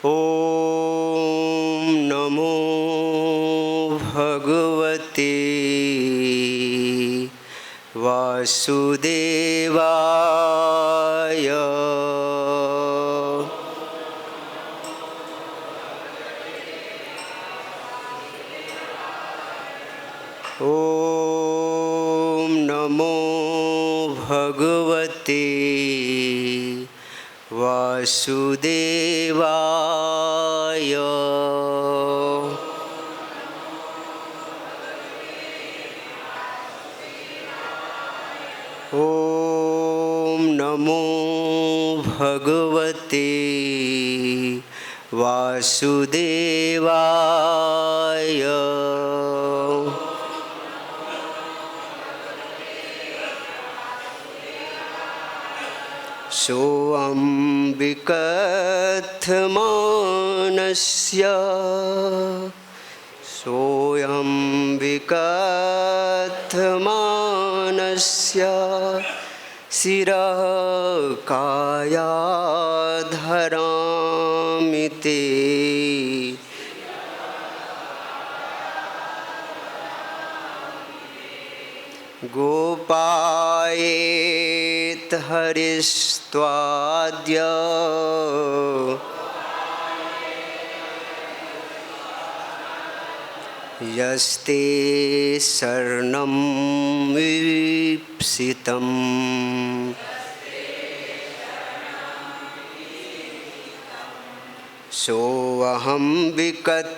ओम नमो भगवते वासुदेवाय। ओम नमो भगवते वासुदेवाय। ओम नमो भगवते वासुदेवाय। सोऽम्बिकथमानस्य शिरः कायाधरामि ते। गोपायेत हरिस्त्वाद्य यस्ते शरणं वीप्सितम्। सोऽहं विकथमानस्य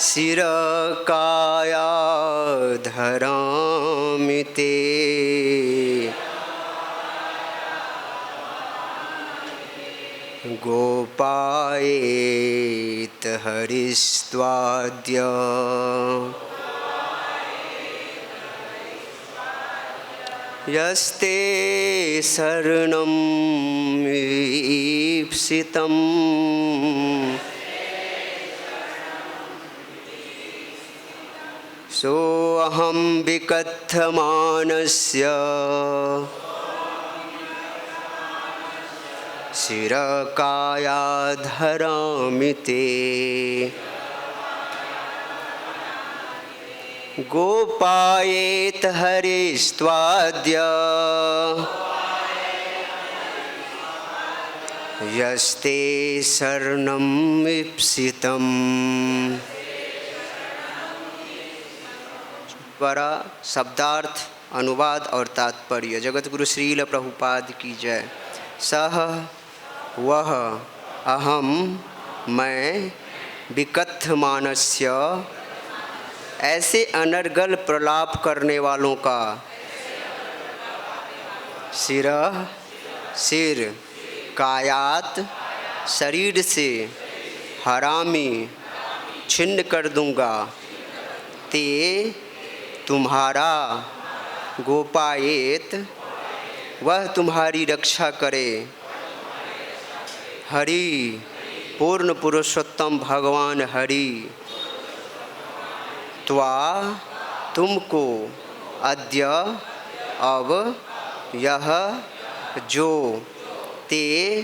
शिरकायाधरामि ते। गोपायेत हरिस्त्वाद्य यस्ते शरणं वीप्सितम्। सोऽहं विकथमानस्य शिरकायाधरामि ते। गोपायेत हरिस्त्वाद्य यस्ते शरणं वीप्सितम्। द्वारा शब्दार्थ, अनुवाद और तात्पर्य। जगतगुरु श्रील प्रभुपाद की जय। सह वह अहम मैं विकथमानस्य ऐसे अनर्गल प्रलाप करने वालों का सिर कायात शरीर से हरामी छिन्न कर दूंगा। ते तुम्हारा गोपायेत वह तुम्हारी रक्षा करे। हरि पूर्ण पुरुषोत्तम भगवान हरि त्वा तुमको अद्य अब यह जो ते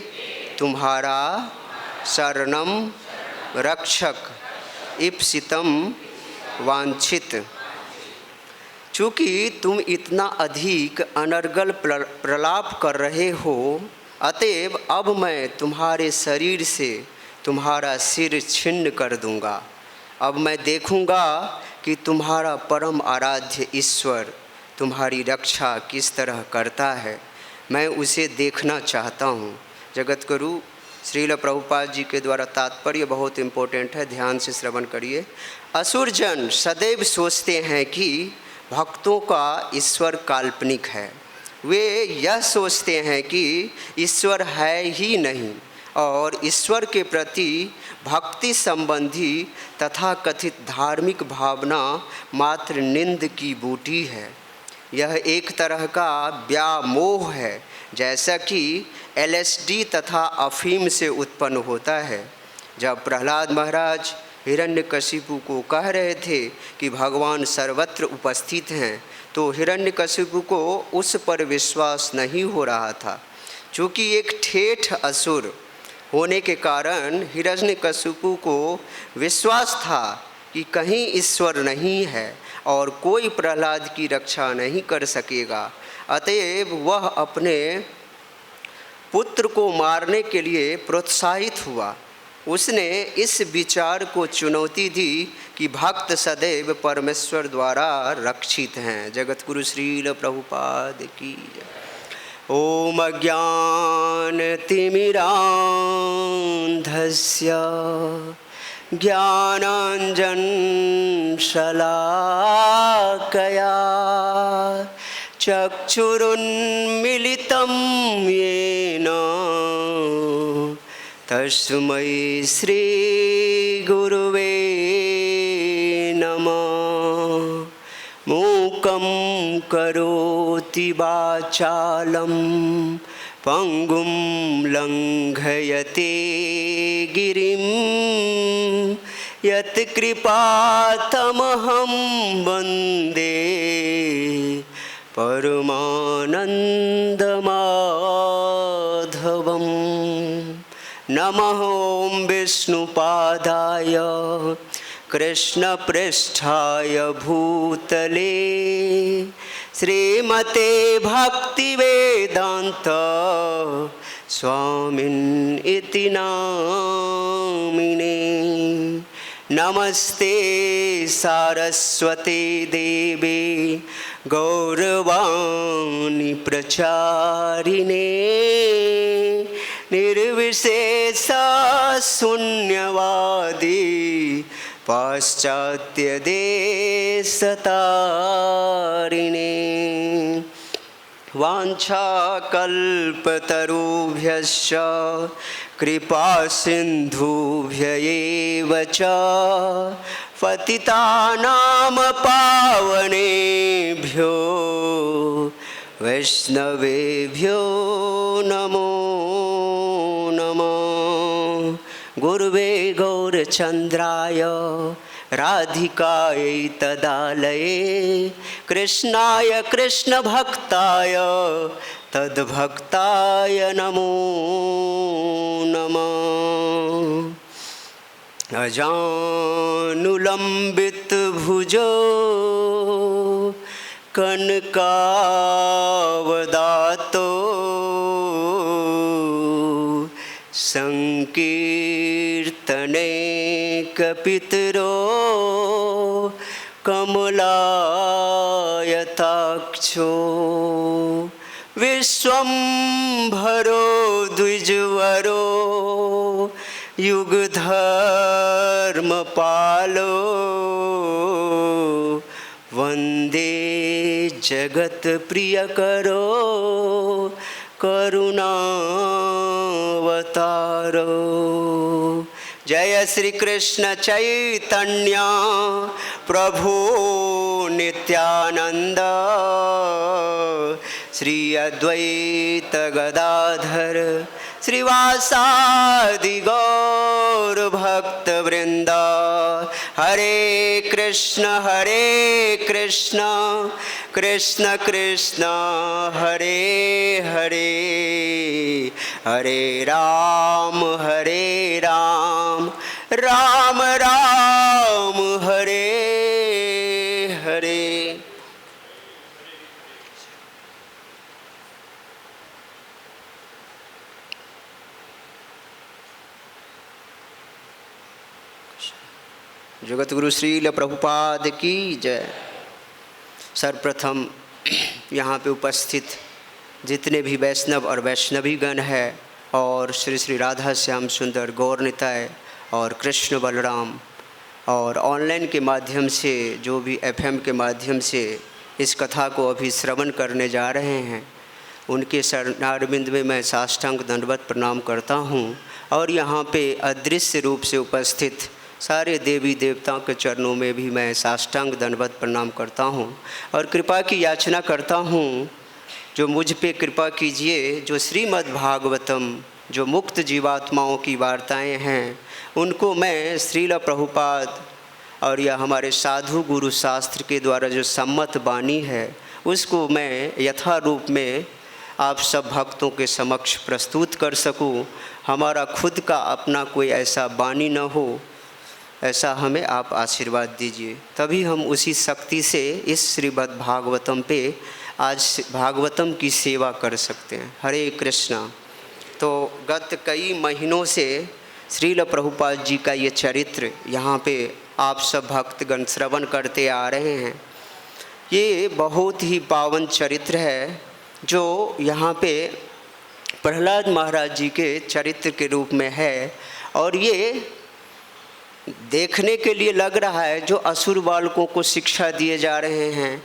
तुम्हारा शरणम रक्षक इप्सितम वांछित। चूँकि तुम इतना अधिक अनर्गल प्रलाप कर रहे हो, अतएव अब मैं तुम्हारे शरीर से तुम्हारा सिर छिन्न कर दूंगा। अब मैं देखूंगा कि तुम्हारा परम आराध्य ईश्वर तुम्हारी रक्षा किस तरह करता है। मैं उसे देखना चाहता हूँ। जगतगुरु श्रील प्रभुपाद जी के द्वारा तात्पर्य बहुत इम्पोर्टेंट है, ध्यान से श्रवण करिए। असुरजन सदैव सोचते हैं कि भक्तों का ईश्वर काल्पनिक है। वे यह सोचते हैं कि ईश्वर है ही नहीं और ईश्वर के प्रति भक्ति संबंधी तथा कथित धार्मिक भावना मात्र निंद की बूटी है। यह एक तरह का व्यामोह है, जैसा कि LSD तथा अफीम से उत्पन्न होता है। जब प्रहलाद महाराज हिरण्यकशिपु को कह रहे थे कि भगवान सर्वत्र उपस्थित हैं, तो हिरण्यकशिपु को उस पर विश्वास नहीं हो रहा था। चूँकि एक ठेठ असुर होने के कारण हिरण्यकशिपु को विश्वास था कि कहीं ईश्वर नहीं है और कोई प्रहलाद की रक्षा नहीं कर सकेगा। अतएव वह अपने पुत्र को मारने के लिए प्रोत्साहित हुआ। उसने इस विचार को चुनौती दी कि भक्त सदैव परमेश्वर द्वारा रक्षित हैं। जगत गुरु श्रील प्रभुपाद की जय। ओम अज्ञानतिमिरान्धस्य ज्ञानाञ्जनशलाकया चक्षुरुन्मिलितं येन तस्मै श्रीगुरुवे नमः। मूकं करोति वाचालं पंगुं लंघयते गिरिं यत्कृपातमहं वन्दे परमानन्दमाधवम्। नमः ॐ विष्णुपादाय कृष्णपृष्ठाय भूतले श्रीमते भक्तिवेदान्त स्वामिन् इति नामिने। नमस्ते सारस्वते देवे गौरवाणी प्रचारिणे निर्विशेष शून्यवादी पाश्चात्य देशतारिणे। वाञ्छाकल्पतरुभ्यश्च कृपा सिन्धुभ्य एव च पतितानां पावनेभ्यो वैष्णवेभ्यो नमो नमः। गुरुवे गौरचन्द्राय राधिकायै तदालये कृष्णाय कृष्णभक्ताय तद्भक्ताय नमो नमः। अजानुलम्बितभुजो कनकावदातो संकीर्तने कपितरो कमलायताक्षो विश्वम्भरो द्विजवरो युगधर्मपालो वन्दे जगत्प्रियकरो करुणावतारो। जय श्री कृष्ण चैतन्य प्रभु नित्यानंद श्री अद्वैत गदाधर श्रीवासादि गौर भक्त वृंद। हरे कृष्ण कृष्ण कृष्ण हरे हरे, हरे राम राम राम हरे हरे। जगत गुरु श्रील प्रभुपाद की जय। सर्वप्रथम यहाँ पे उपस्थित जितने भी वैष्णव और वैष्णवीगण हैं और श्री श्री राधा श्याम सुंदर गौर निताय और कृष्ण बलराम और ऑनलाइन के माध्यम से जो भी FM के माध्यम से इस कथा को अभी श्रवण करने जा रहे हैं, उनके चरणारविंद में मैं साष्टांग दंडवत प्रणाम करता हूँ। और यहाँ पे अदृश्य रूप से उपस्थित सारे देवी देवताओं के चरणों में भी मैं साष्टांग दंडवत प्रणाम करता हूँ और कृपा की याचना करता हूँ जो मुझ पे कृपा कीजिए। जो श्रीमद् भागवतम जो मुक्त जीवात्माओं की वार्ताएं हैं उनको मैं श्रील प्रभुपाद और यह हमारे साधु गुरु शास्त्र के द्वारा जो सम्मत वाणी है उसको मैं यथा रूप में आप सब भक्तों के समक्ष प्रस्तुत कर सकूं। हमारा खुद का अपना कोई ऐसा वाणी न हो, ऐसा हमें आप आशीर्वाद दीजिए, तभी हम उसी शक्ति से इस श्रीमद् भागवतम पे आज भागवतम की सेवा कर सकते हैं। हरे कृष्णा। तो गत कई महीनों से श्रील प्रभुपाद जी का ये चरित्र यहाँ पे आप सब भक्तगण श्रवण करते आ रहे हैं। ये बहुत ही पावन चरित्र है जो यहाँ पे प्रहलाद महाराज जी के चरित्र के रूप में है। और ये देखने के लिए लग रहा है जो असुर बालकों को शिक्षा दिए जा रहे हैं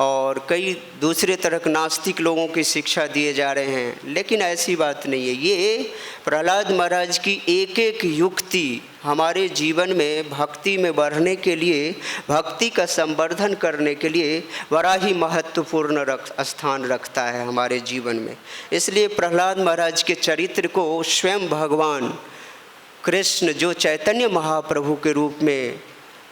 और कई दूसरे तरह के नास्तिक लोगों की शिक्षा दिए जा रहे हैं, लेकिन ऐसी बात नहीं है। ये प्रहलाद महाराज की एक एक युक्ति हमारे जीवन में भक्ति में बढ़ने के लिए, भक्ति का संवर्धन करने के लिए बड़ा ही महत्वपूर्ण स्थान रखता है हमारे जीवन में। इसलिए प्रहलाद महाराज के चरित्र को स्वयं भगवान कृष्ण जो चैतन्य महाप्रभु के रूप में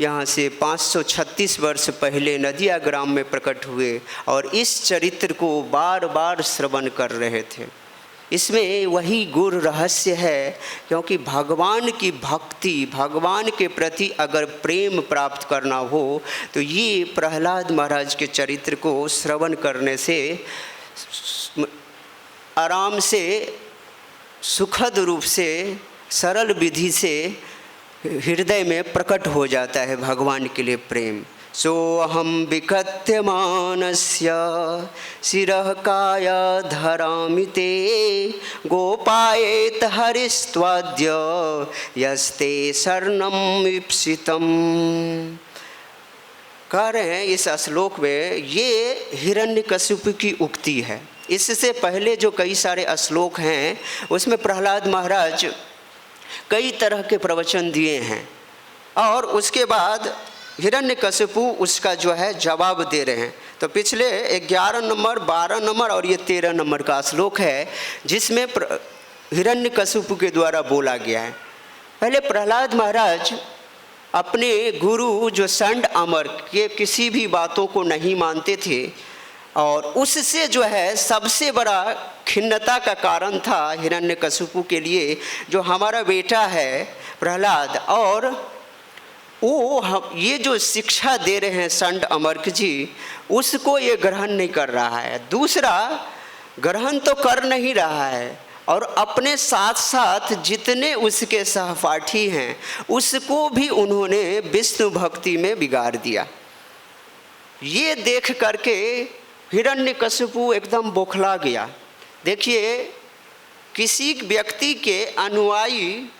यहाँ से 536 वर्ष पहले नदिया ग्राम में प्रकट हुए और इस चरित्र को बार बार श्रवण कर रहे थे। इसमें वही गुर रहस्य है, क्योंकि भगवान की भक्ति, भगवान के प्रति अगर प्रेम प्राप्त करना हो तो ये प्रहलाद महाराज के चरित्र को श्रवण करने से आराम से, सुखद रूप से, सरल विधि से हृदय में प्रकट हो जाता है भगवान के लिए प्रेम। सोऽहं विकथ्यमानस्य शिरः काया धरामि ते गोपायेत हरिस्त्वाद्य यस्ते शरणं ईप्सितम्। कह रहे हैं इस श्लोक में ये हिरण्यकशिपु की उक्ति है। इससे पहले जो कई सारे श्लोक हैं उसमें प्रहलाद महाराज कई तरह के प्रवचन दिए हैं और उसके बाद हिरण्यकशिपु उसका जो है जवाब दे रहे हैं। तो पिछले 11 नंबर, 12 नंबर और ये 13 नंबर का श्लोक है जिसमें हिरण्यकशिपु के द्वारा बोला गया है। पहले प्रहलाद महाराज अपने गुरु जो षंड अमर के किसी भी बातों को नहीं मानते थे और उससे जो है सबसे बड़ा खिन्नता का कारण था हिरण्यकशिपु के लिए, जो हमारा बेटा है प्रहलाद और वो हम ये जो शिक्षा दे रहे हैं षंड अमर्क जी, उसको ये ग्रहण नहीं कर रहा है। दूसरा, ग्रहण तो कर नहीं रहा है और अपने साथ साथ जितने उसके सहपाठी हैं उसको भी उन्होंने विष्णु भक्ति में बिगाड़ दिया। ये देख करके हिरण्यकशिपु एकदम बौखला गया। देखिए, किसी व्यक्ति के अनुयायी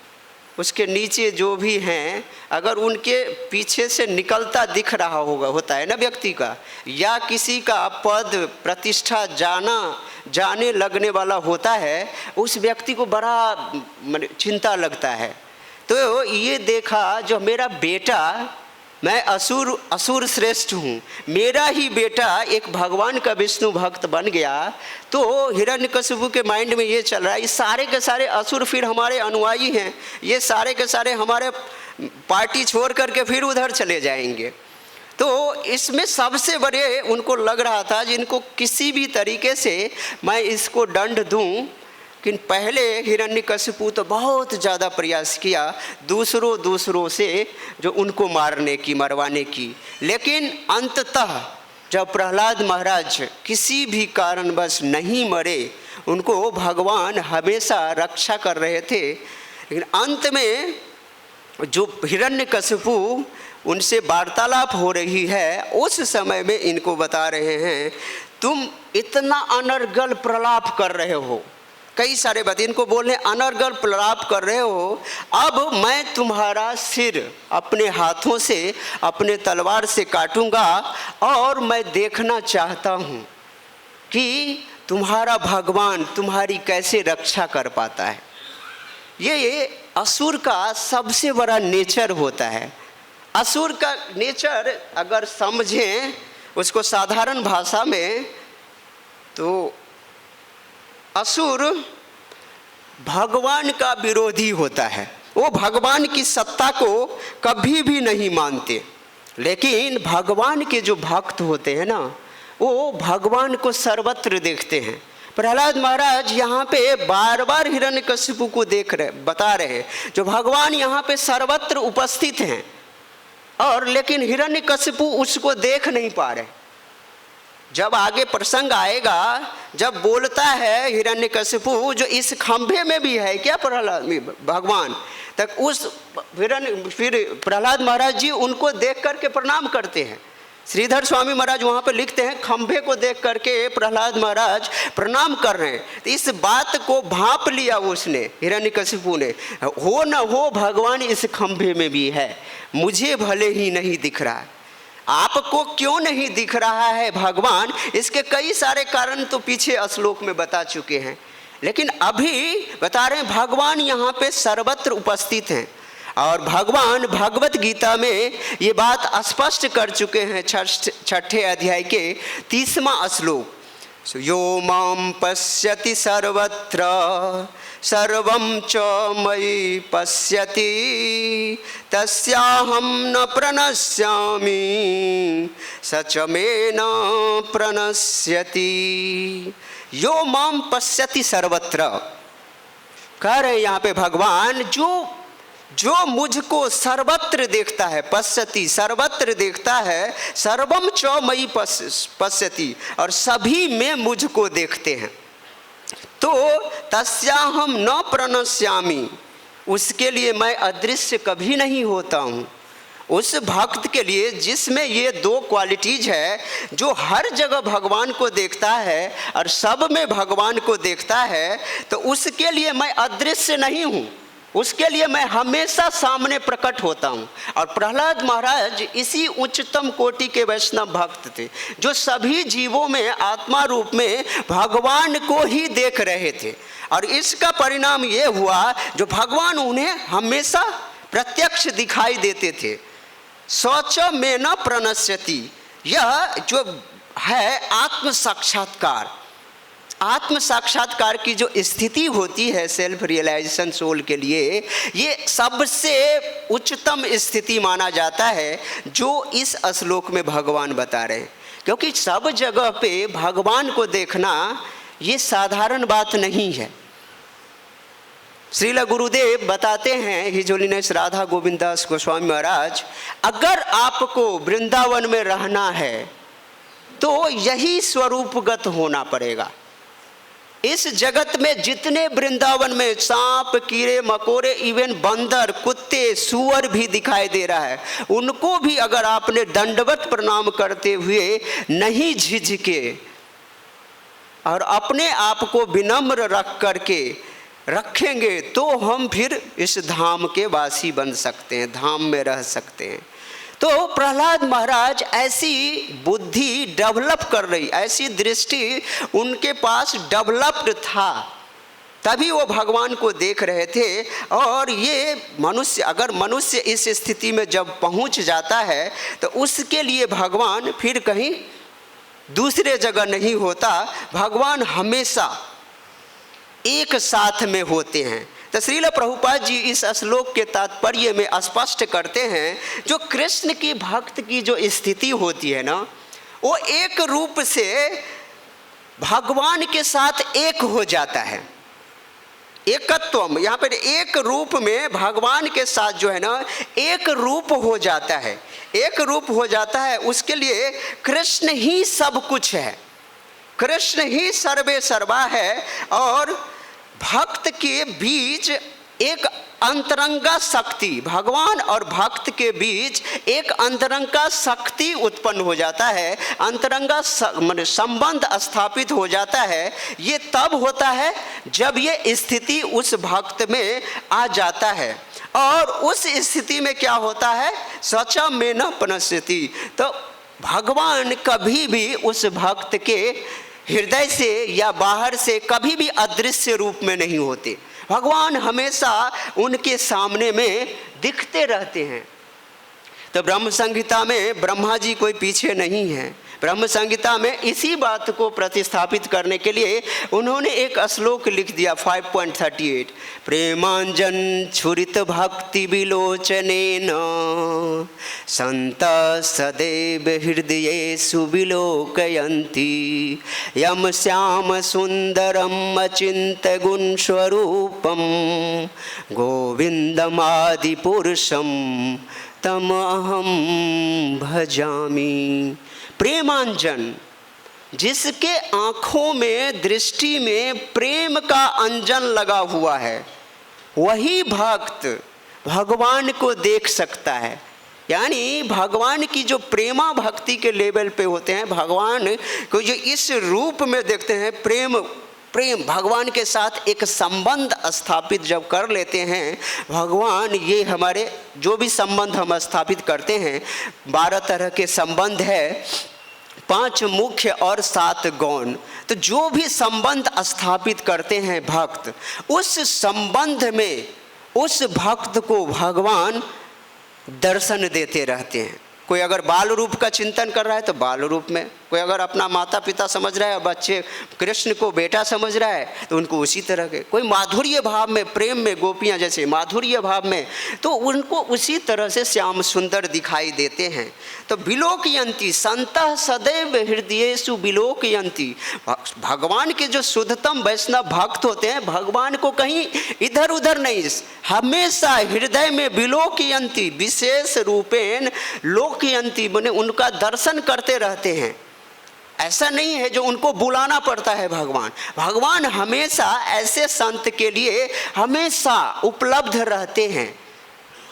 उसके नीचे जो भी हैं, अगर उनके पीछे से निकलता दिख रहा होता है ना व्यक्ति का, या किसी का पद प्रतिष्ठा जाने लगने वाला होता है, उस व्यक्ति को बड़ा चिंता लगता है। तो ये देखा जो मेरा बेटा, मैं असुर श्रेष्ठ हूँ, मेरा ही बेटा एक भगवान का विष्णु भक्त बन गया, तो हिरण्यकशिपु के माइंड में ये चल रहा है ये सारे के सारे असुर फिर हमारे अनुयायी हैं, ये सारे के सारे हमारे पार्टी छोड़ करके फिर उधर चले जाएंगे। तो इसमें सबसे बड़े उनको लग रहा था जिनको किसी भी तरीके से मैं इसको दंड दूँ। लेकिन पहले हिरण्यकशिपु तो बहुत ज़्यादा प्रयास किया दूसरों से जो उनको मरवाने की, लेकिन अंततः जब प्रहलाद महाराज किसी भी कारणवश नहीं मरे, उनको भगवान हमेशा रक्षा कर रहे थे। लेकिन अंत में जो हिरण्यकशिपु उनसे वार्तालाप हो रही है, उस समय में इनको बता रहे हैं तुम इतना अनर्गल प्रलाप कर रहे हो, कई सारे बात इनको बोलने अनर्गल प्रलाप कर रहे हो, अब मैं तुम्हारा सिर अपने हाथों से, अपने तलवार से काटूंगा और मैं देखना चाहता हूँ कि तुम्हारा भगवान तुम्हारी कैसे रक्षा कर पाता है। ये असुर का सबसे बड़ा नेचर होता है। असुर का नेचर अगर समझें उसको साधारण भाषा में, तो असुर भगवान का विरोधी होता है, वो भगवान की सत्ता को कभी भी नहीं मानते। लेकिन भगवान के जो भक्त होते हैं ना, वो भगवान को सर्वत्र देखते हैं। प्रहलाद महाराज यहाँ पे बार बार हिरण्यकशिपु को बता रहे हैं, जो भगवान यहाँ पे सर्वत्र उपस्थित हैं, और लेकिन हिरण्यकशिपु उसको देख नहीं पा रहे। जब आगे प्रसंग आएगा, जब बोलता है हिरण्यकशिपु, जो इस खंभे में भी है क्या प्रहलाद भगवान, तक उस फिर प्रहलाद महाराज जी उनको देख करके प्रणाम करते हैं। श्रीधर स्वामी महाराज वहाँ पे लिखते हैं, खंभे को देख करके प्रहलाद महाराज प्रणाम कर रहे हैं। तो इस बात को भांप लिया उसने, हिरण्यकशिपु ने, हो न हो भगवान इस खंभे में भी है, मुझे भले ही नहीं दिख रहा है, आपको क्यों नहीं दिख रहा है भगवान? इसके कई सारे कारण तो पीछे श्लोक में बता चुके हैं, लेकिन अभी बता रहे हैं भगवान यहाँ पे सर्वत्र उपस्थित हैं। और भगवान भगवत गीता में ये बात स्पष्ट कर चुके हैं, 6ठे अध्याय के 30वां श्लोक, यो मां पश्यति सर्वत्र सर्वं च मयि पश्यति तस्याहं न प्रणश्यामि स च मे न प्रणश्यति। यो मां पश्यति सर्वत्र, कह रहे यहाँ पे भगवान जो मुझको सर्वत्र देखता है, पश्यति सर्वत्र देखता है, सर्वम च मयि पश्यति, और सभी में मुझको देखते हैं। तो तस्याहम न प्रणश्यामि, उसके लिए मैं अदृश्य कभी नहीं होता हूँ। उस भक्त के लिए जिसमें ये दो क्वालिटीज है, जो हर जगह भगवान को देखता है और सब में भगवान को देखता है, तो उसके लिए मैं अदृश्य नहीं हूँ, उसके लिए मैं हमेशा सामने प्रकट होता हूँ। और प्रहलाद महाराज इसी उच्चतम कोटि के वैष्णव भक्त थे, जो सभी जीवों में आत्मा रूप में भगवान को ही देख रहे थे। और इसका परिणाम ये हुआ, जो भगवान उन्हें हमेशा प्रत्यक्ष दिखाई देते थे। सोच में न प्रणश्यति, यह जो है आत्म साक्षात्कार, आत्म साक्षात्कार की जो स्थिति होती है सेल्फ रियलाइजेशन सोल के लिए, ये सबसे उच्चतम स्थिति माना जाता है, जो इस श्लोक में भगवान बता रहे हैं। क्योंकि सब जगह पे भगवान को देखना ये साधारण बात नहीं है। श्रील गुरुदेव बताते हैं, हिज होलीनेस राधा गोविंद दास गोस्वामी महाराज, अगर आपको वृंदावन में रहना है तो यही स्वरूपगत होना पड़ेगा। इस जगत में जितने वृंदावन में सांप कीड़े मकोड़े, इवन बंदर कुत्ते सूअर भी दिखाई दे रहा है, उनको भी अगर आपने दंडवत प्रणाम करते हुए नहीं झिझके और अपने आप को विनम्र रख करके रखेंगे, तो हम फिर इस धाम के वासी बन सकते हैं, धाम में रह सकते हैं। तो प्रहलाद महाराज ऐसी बुद्धि डेवलप कर रही, ऐसी दृष्टि उनके पास डेवलप्ड था, तभी वो भगवान को देख रहे थे। और ये मनुष्य, अगर मनुष्य इस स्थिति में जब पहुंच जाता है, तो उसके लिए भगवान फिर कहीं दूसरे जगह नहीं होता, भगवान हमेशा एक साथ में होते हैं। तो श्रील प्रभुपाद जी इस श्लोक के तात्पर्य में स्पष्ट करते हैं, जो कृष्ण की भक्त की जो स्थिति होती है ना, वो एक रूप से भगवान के साथ एक हो जाता है। एकत्वम, यहाँ पर एक रूप में भगवान के साथ जो है ना एक रूप हो जाता है, एक रूप हो जाता है। उसके लिए कृष्ण ही सब कुछ है, कृष्ण ही सर्वे सर्वा है। और भक्त के बीच एक अंतरंगा शक्ति, भगवान और भक्त के बीच एक अंतरंगा शक्ति उत्पन्न हो जाता है, अंतरंगा संबंध स्थापित हो जाता है। ये तब होता है जब ये स्थिति उस भक्त में आ जाता है। और उस स्थिति में क्या होता है, सचा में न प्रणश्यति, तो भगवान कभी भी उस भक्त के हृदय से या बाहर से कभी भी अदृश्य रूप में नहीं होते। भगवान हमेशा उनके सामने में दिखते रहते हैं। तो ब्रह्म संहिता में ब्रह्मा जी कोई पीछे नहीं है, ब्रह्म संहिता में इसी बात को प्रतिस्थापित करने के लिए उन्होंने एक श्लोक लिख दिया 5.38, प्रेमांजन छुरित भक्ति विलोचनेन संत सदैव हृदयेषु विलोकयन्ति यम श्याम सुंदरम अचिंत गुण स्वरूपम गोविंदमादि पुरुषम तम अहम भजामि। प्रेमांजन, जिसके आँखों में दृष्टि में प्रेम का अंजन लगा हुआ है, वही भक्त भगवान को देख सकता है। यानी भगवान की जो प्रेमा भक्ति के लेवल पे होते हैं, भगवान को जो इस रूप में देखते हैं, प्रेम भगवान के साथ एक संबंध स्थापित जब कर लेते हैं भगवान, ये हमारे जो भी संबंध हम स्थापित करते हैं, 12 तरह के संबंध है, 5 मुख्य और 7 गौण। तो जो भी संबंध स्थापित करते हैं भक्त, उस संबंध में उस भक्त को भगवान दर्शन देते रहते हैं। कोई अगर बाल रूप का चिंतन कर रहा है तो बाल रूप में, कोई अगर अपना माता पिता समझ रहा है, बच्चे कृष्ण को बेटा समझ रहा है तो उनको उसी तरह के, कोई माधुर्य भाव में, प्रेम में, गोपियाँ जैसे माधुर्य भाव में, तो उनको उसी तरह से श्याम सुंदर दिखाई देते हैं। तो विलोकयन्ति संतः सदैव हृदयेषु विलोकयन्ति, भगवान के जो शुद्धतम वैष्णव भक्त होते हैं भगवान को कहीं इधर उधर नहीं, हमेशा हृदय में विलोकयन्ति, विशेष रूपेण लोकयन्ति, माने उनका दर्शन करते रहते हैं। ऐसा नहीं है जो उनको बुलाना पड़ता है भगवान हमेशा ऐसे संत के लिए हमेशा उपलब्ध रहते हैं।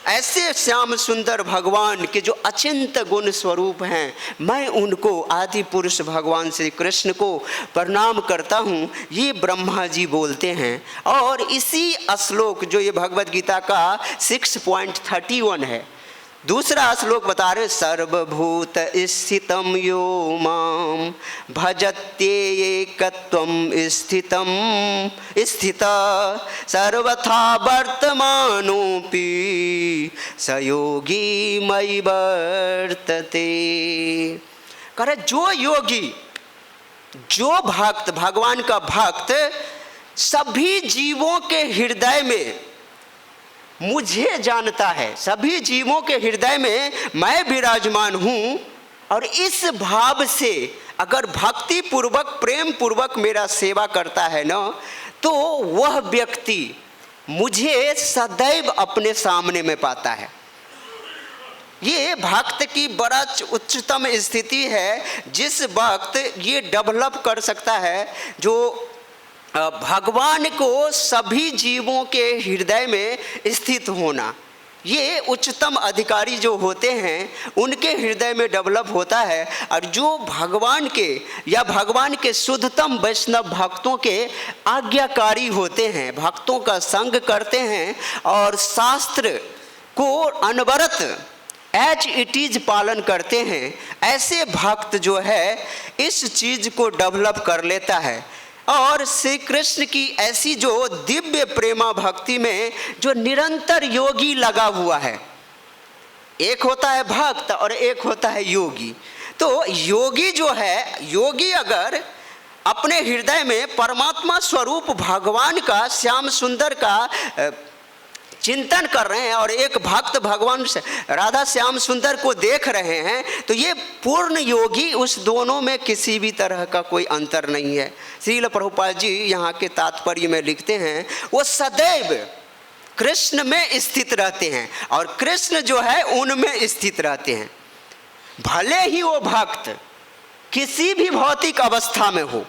ऐसे श्याम सुंदर भगवान के जो अचिंत गुण स्वरूप हैं, मैं उनको आदि पुरुष भगवान श्री कृष्ण को प्रणाम करता हूँ, ये ब्रह्मा जी बोलते हैं। और इसी श्लोक जो ये भगवद गीता का 6.31 है, दूसरा श्लोक बता रहे, सर्वभूत स्थितम यो माम भजत्येकत्वम स्थितम स्थिता सर्वथा वर्तमानोपि स योगी मयि वर्तते। करे जो योगी, जो भक्त, भगवान का भक्त सभी जीवों के हृदय में मुझे जानता है, सभी जीवों के हृदय में मैं विराजमान हूँ, और इस भाव से अगर भक्ति पूर्वक प्रेम पूर्वक मेरा सेवा करता है ना, तो वह व्यक्ति मुझे सदैव अपने सामने में पाता है। ये भक्त की बड़ा उच्चतम स्थिति है, जिस वक्त ये डेवलप कर सकता है, जो भगवान को सभी जीवों के हृदय में स्थित होना। ये उच्चतम अधिकारी जो होते हैं उनके हृदय में डेवलप होता है। और जो भगवान के या भगवान के शुद्धतम वैष्णव भक्तों के आज्ञाकारी होते हैं, भक्तों का संग करते हैं और शास्त्र को अनवरत एज इट इज पालन करते हैं, ऐसे भक्त जो है इस चीज को डेवलप कर लेता है। और श्री कृष्ण की ऐसी जो दिव्य प्रेमा भक्ति में जो निरंतर योगी लगा हुआ है, एक होता है भक्त और एक होता है योगी। तो योगी जो है, योगी अगर अपने हृदय में परमात्मा स्वरूप भगवान का, श्याम सुंदर का चिंतन कर रहे हैं और एक भक्त भगवान राधा श्याम सुंदर को देख रहे हैं, तो ये पूर्ण योगी, उस दोनों में किसी भी तरह का कोई अंतर नहीं है। श्रील प्रभुपाद जी यहाँ के तात्पर्य में लिखते हैं, वो सदैव कृष्ण में स्थित रहते हैं और कृष्ण जो है उनमें स्थित रहते हैं। भले ही वो भक्त किसी भी भौतिक अवस्था में हो।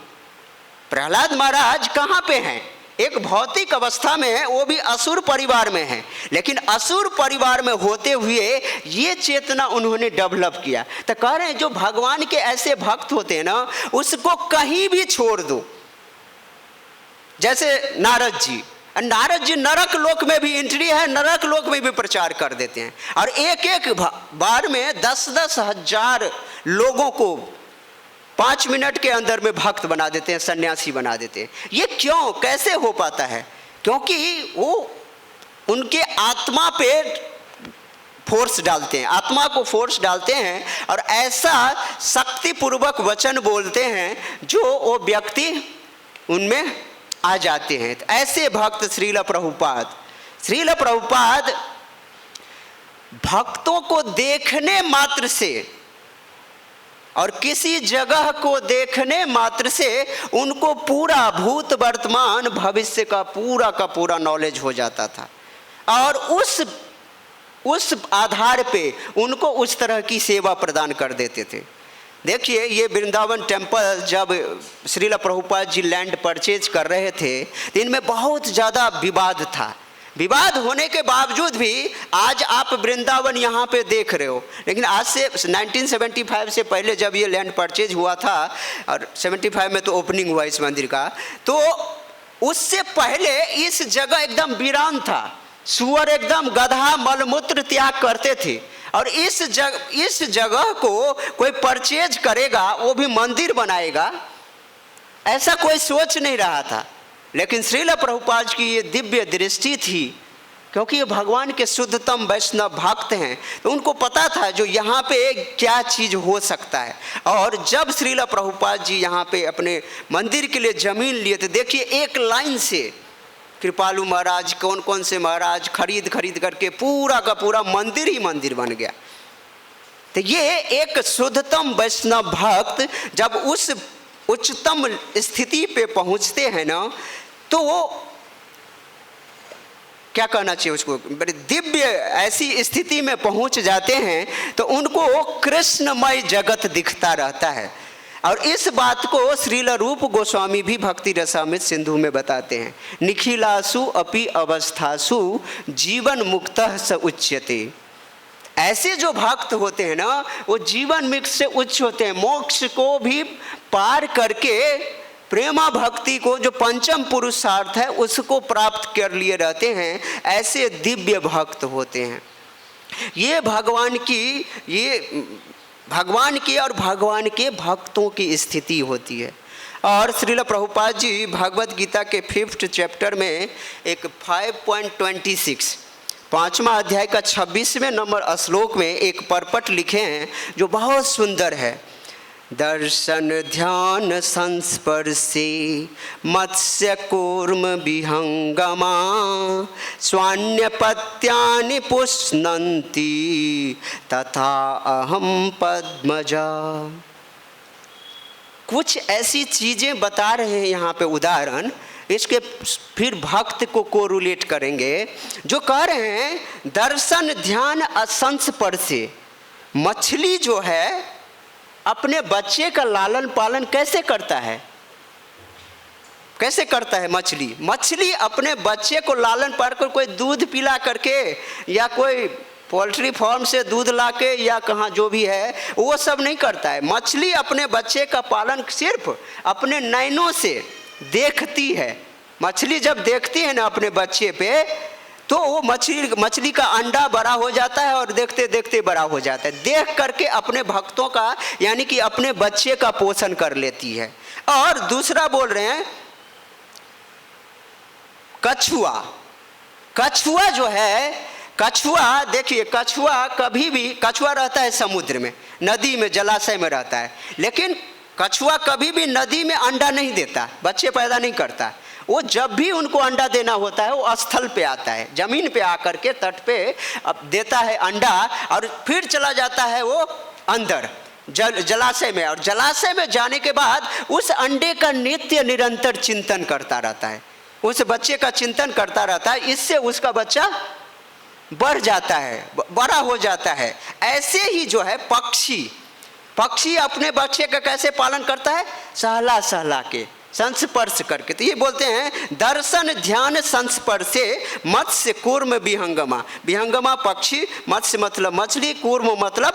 प्रहलाद महाराज कहाँ पे हैं? एक भौतिक अवस्था में है, वो भी असुर परिवार में है, लेकिन असुर परिवार में होते हुए ये चेतना उन्होंने डेवलप किया। तो कह रहे हैं जो भगवान के ऐसे भक्त होते हैं ना, उसको कहीं भी छोड़ दो। जैसे नारद जी नरक लोक में भी एंट्री है, नरक लोक में भी प्रचार कर देते हैं और एक एक बार में 10-10 हजार लोगों को 5 मिनट के अंदर में भक्त बना देते हैं, सन्यासी बना देते हैं। ये क्यों, कैसे हो पाता है? क्योंकि वो उनके आत्मा पे फोर्स डालते हैं, आत्मा को फोर्स डालते हैं और ऐसा शक्तिपूर्वक वचन बोलते हैं जो वो व्यक्ति उनमें आ जाते हैं। तो ऐसे भक्त श्रील प्रभुपाद भक्तों को देखने मात्र से और किसी जगह को देखने मात्र से उनको पूरा भूत वर्तमान भविष्य का पूरा नॉलेज हो जाता था और उस आधार पे उनको उस तरह की सेवा प्रदान कर देते थे। देखिए, ये वृंदावन टेम्पल जब श्रील प्रभुपाद जी लैंड परचेज कर रहे थे तो इनमें बहुत ज़्यादा विवाद था। विवाद होने के बावजूद भी आज आप वृंदावन यहाँ पे देख रहे हो, लेकिन आज से 1975 से पहले जब ये लैंड परचेज हुआ था और 75 में तो ओपनिंग हुआ इस मंदिर का, तो उससे पहले इस जगह एकदम वीरान था। सुअर एकदम गधा मलमूत्र त्याग करते थे और इस जगह को कोई परचेज करेगा, वो भी मंदिर बनाएगा, ऐसा कोई सोच नहीं रहा था। लेकिन श्रील प्रभुपाद की ये दिव्य दृष्टि थी, क्योंकि ये भगवान के शुद्धतम वैष्णव भक्त हैं, तो उनको पता था जो यहाँ पे क्या चीज़ हो सकता है। और जब श्रील प्रभुपाद जी यहाँ पे अपने मंदिर के लिए ज़मीन लिए, तो देखिए एक लाइन से कृपालु महाराज कौन कौन से महाराज खरीद करके पूरा का पूरा मंदिर ही मंदिर बन गया। तो ये एक शुद्धतम वैष्णव भक्त जब उस उच्चतम स्थिति पे पहुँचते हैं ना, तो वो क्या कहना चाहिए उसको, बड़ी दिव्य ऐसी स्थिति में पहुंच जाते हैं तो उनको कृष्णमय जगत दिखता रहता है। और इस बात को श्रील रूप गोस्वामी भी भक्ति रसामृत सिंधु में बताते हैं। निखिलासु अपि अवस्थासु जीवन मुक्तः स उच्यते। ऐसे जो भक्त होते हैं ना, वो जीवन मुक्त से उच्च होते हैं, मोक्ष को भी पार करके प्रेमा भक्ति को जो पंचम पुरुषार्थ है उसको प्राप्त कर लिए रहते हैं। ऐसे दिव्य भक्त होते हैं। ये भगवान की और भगवान के भक्तों की स्थिति होती है। और श्रील प्रभुपाद जी भगवद गीता के 5th चैप्टर में एक 5.26 5वां अध्याय का 26वें नंबर श्लोक में एक परपट लिखे हैं जो बहुत सुंदर है। दर्शन ध्यान संस्पर्शे मत्स्य कूर्म विहंगमा स्वान्यपत्यानि पुष्णन्ति तथा अहम पद्मजा। कुछ ऐसी चीज़ें बता रहे हैं यहाँ पे उदाहरण, इसके फिर भक्त को कोरिलेट करेंगे, जो कह रहे हैं दर्शन ध्यान संस्पर्शे। मछली जो है अपने बच्चे का लालन पालन कैसे करता है? मछली अपने बच्चे को लालन पालन कर, कोई दूध पिला करके या कोई पोल्ट्री फार्म से दूध लाके या कहाँ जो भी है वो सब नहीं करता है। मछली अपने बच्चे का पालन सिर्फ अपने नैनों से देखती है। मछली जब देखती है ना अपने बच्चे पे, तो वो मछली का अंडा बड़ा हो जाता है और देखते देखते बड़ा हो जाता है। देख करके अपने भक्तों का यानी कि अपने बच्चे का पोषण कर लेती है। और दूसरा बोल रहे हैं कछुआ जो है, कछुआ देखिए, कछुआ रहता है समुद्र में, नदी में, जलाशय में रहता है, लेकिन कछुआ कभी भी नदी में अंडा नहीं देता, बच्चे पैदा नहीं करता। वो जब भी उनको अंडा देना होता है वो स्थल पे आता है, जमीन पे आकर के तट पे अब देता है अंडा और फिर चला जाता है वो अंदर जलाशय में। और जलाशय में जाने के बाद उस अंडे का नित्य निरंतर चिंतन करता रहता है, उस बच्चे का चिंतन करता रहता है। इससे उसका बच्चा बढ़ जाता है, बड़ा हो जाता है। ऐसे ही जो है पक्षी अपने बच्चे का कैसे पालन करता है? सहला के, संस्पर्श करके। तो ये बोलते हैं दर्शन ध्यान संस्पर्शे मत्स्य कूर्म विहंगमा पक्षी, मत्स्य मतलब मछली, कूर्म मतलब